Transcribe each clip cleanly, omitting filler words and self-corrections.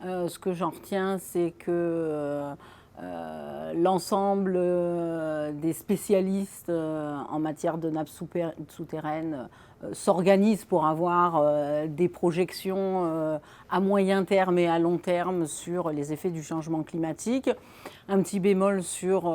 Ce que j'en retiens, c'est que l'ensemble des spécialistes en matière de nappes souterraines s'organisent pour avoir des projections à moyen terme et à long terme sur les effets du changement climatique. Un petit bémol sur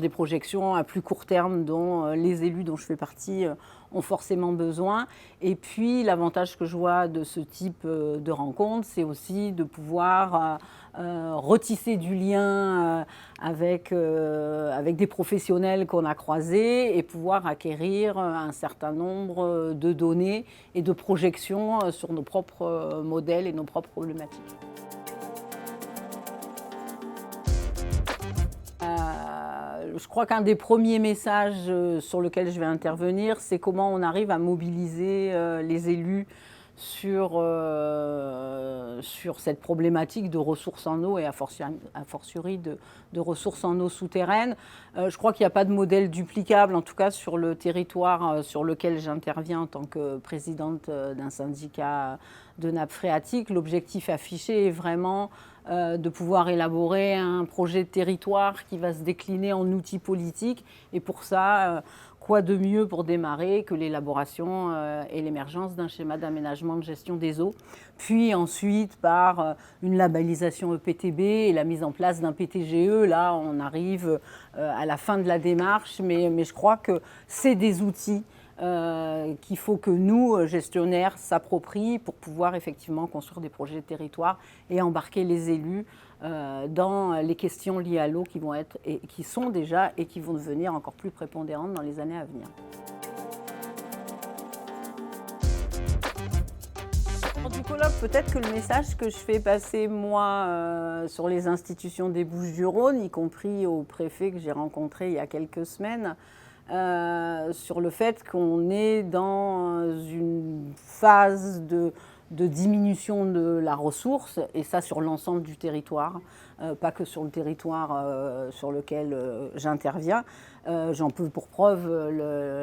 des projections à plus court terme dont les élus dont je fais partie ont forcément besoin. Et puis l'avantage que je vois de ce type de rencontre, c'est aussi de pouvoir retisser du lien avec des professionnels qu'on a croisés et pouvoir acquérir un certain nombre de données et de projections sur nos propres modèles et nos propres problématiques. Je crois qu'un des premiers messages sur lequel je vais intervenir, c'est comment on arrive à mobiliser les élus sur cette problématique de ressources en eau et a fortiori de ressources en eau souterraines. Je crois qu'il n'y a pas de modèle duplicable, en tout cas sur le territoire sur lequel j'interviens en tant que présidente d'un syndicat de nappes phréatiques. L'objectif affiché est vraiment de pouvoir élaborer un projet de territoire qui va se décliner en outils politiques. Et pour ça, quoi de mieux pour démarrer que l'élaboration et l'émergence d'un schéma d'aménagement de gestion des eaux, puis ensuite par une labellisation EPTB et la mise en place d'un PTGE. Là, on arrive à la fin de la démarche, mais je crois que c'est des outils qu'il faut que nous, gestionnaires, s'approprient pour pouvoir effectivement construire des projets de territoire et embarquer les élus dans les questions liées à l'eau qui vont être, et qui sont déjà et qui vont devenir encore plus prépondérantes dans les années à venir. Du colloque, peut-être que le message que je fais passer, moi, sur les institutions des Bouches-du-Rhône, y compris au préfet que j'ai rencontré il y a quelques semaines, sur le fait qu'on est dans une phase de diminution de la ressource, et ça sur l'ensemble du territoire, pas que sur le territoire sur lequel j'interviens. J'en peux pour preuve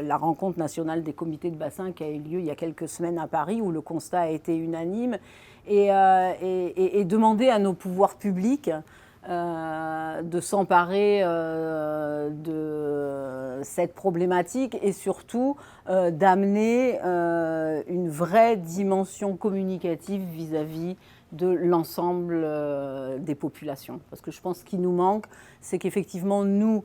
la rencontre nationale des comités de bassin qui a eu lieu il y a quelques semaines à Paris, où le constat a été unanime, et demander à nos pouvoirs publics de s'emparer de cette problématique et surtout d'amener une vraie dimension communicative vis-à-vis de l'ensemble des populations. Parce que je pense qu'il nous manque, c'est qu'effectivement nous,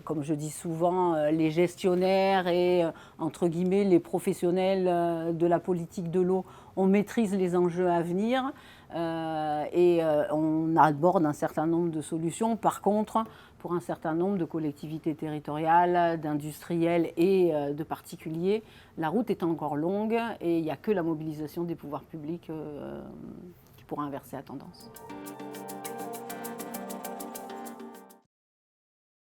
comme je dis souvent, les gestionnaires et entre guillemets les professionnels de la politique de l'eau, on maîtrise les enjeux à venir et on aborde un certain nombre de solutions. Par contre, pour un certain nombre de collectivités territoriales, d'industriels et de particuliers, la route est encore longue et il n'y a que la mobilisation des pouvoirs publics qui pourra inverser la tendance.